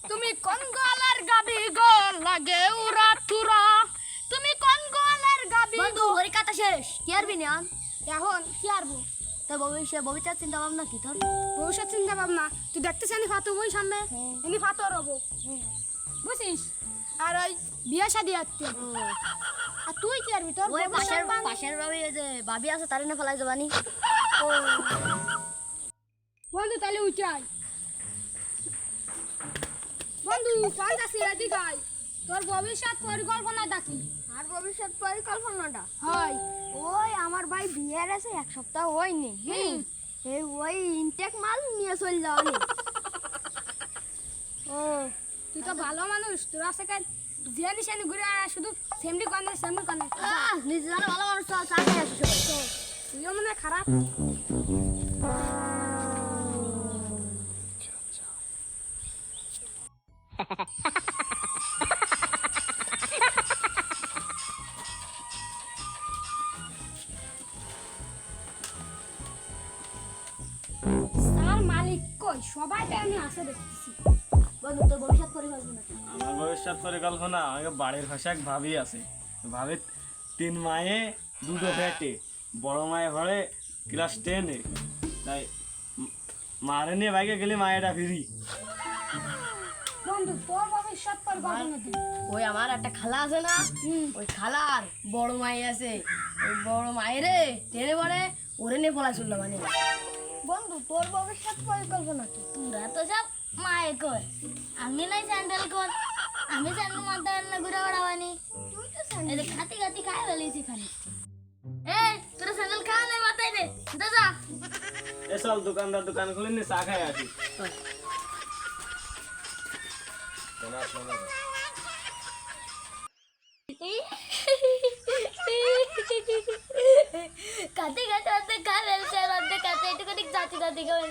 তুমি কোন গলার গাবি গো লাগে উরা তুরা তুমি কোন গলার গাবি বন্ধু হরি কথা শেষ কি আরবি না এখন কি আরবো তো ভবিষ্যৎ চিন্তা ভাবনা কি তোর ভবিষ্যৎ চিন্তা ভাবনা তুই দেখতেছ এনি ফাতো বই সামনে হ্যাঁ। এনি ফাতো রবো বুঝছিস আর ওই বিয়ে শাদি আসছে আর তুই কি আরবি তোর ওই পাশের ভবিষ্যৎ বান- পাশের ভাবি যে ভাবি আছে তারে না ফেলাই যাবানি বন্ধু তাহলে উঠাই বন্ধু কোন কাছে এদিকে আয় তোর ভবিষ্যৎ পরিকল্পনা দেখি আর ভবিষ্যৎ পরিকল্পনাটা হয় ওই আমার ভাই বিয়ের আছে এক সপ্তাহ হয়নি এই ওই ইনটেক মাল নিয়ে চল যাওনি ও তুই তো ভালো মানুষ তোর আছে কেন যে নিশানি ঘুরে আর শুধু সেমনি কানে নিজে জানো ভালো মানুষ তো চা খেয়ে আসে সবাই তুইও মনে হয় খারাপ স্যার মালিক কই সবাই তো আমি আসে দেখতেছি বন্ধু তোর ভবিষ্যৎ পরিকল্পনা কি? আমার ভবিষ্যৎ পরিকল্পনা আমাকে বাড়ির পাশে এক ভাবি আছে ভাবি 3 মায়ে 2 ফ্যাটে বড় মায়ে ঘরে ক্লাস 10-এ তাই মারে নিয়ে বাইকে গেলে মায়েরা ফিরি বন্ধু তোর ভবিষ্যৎ পরিকল্পনা কি ওই আমার একটা খালা আছে না ওই খালার বড় মাই আছে ওই বড় মায়েরে টেনে পড়ে ওরে নিয়ে পলাই চললো মানে বন্ধু তোর ভবিষ্যৎ পরিকল্পনা কি তোরা তো সব মায়ে কর আমি নাই স্যান্ডেল কর আমি স্যান্ডেল মারতে না ঘুরে বেড়াবানি তুই তো এই যে খাতি খাতি খাই ফেলেছি খালি এই তোরা স্যান্ডেল খাওয়া নাই মাথায় দে যা এসব দোকানদার দোকান খুলে নিয়ে চা খাই আসি খাতে খাতে অর্ধেক খা ফেলছে আর অর্ধেক খাতে একটুখানি জাতি জাতি খাবেন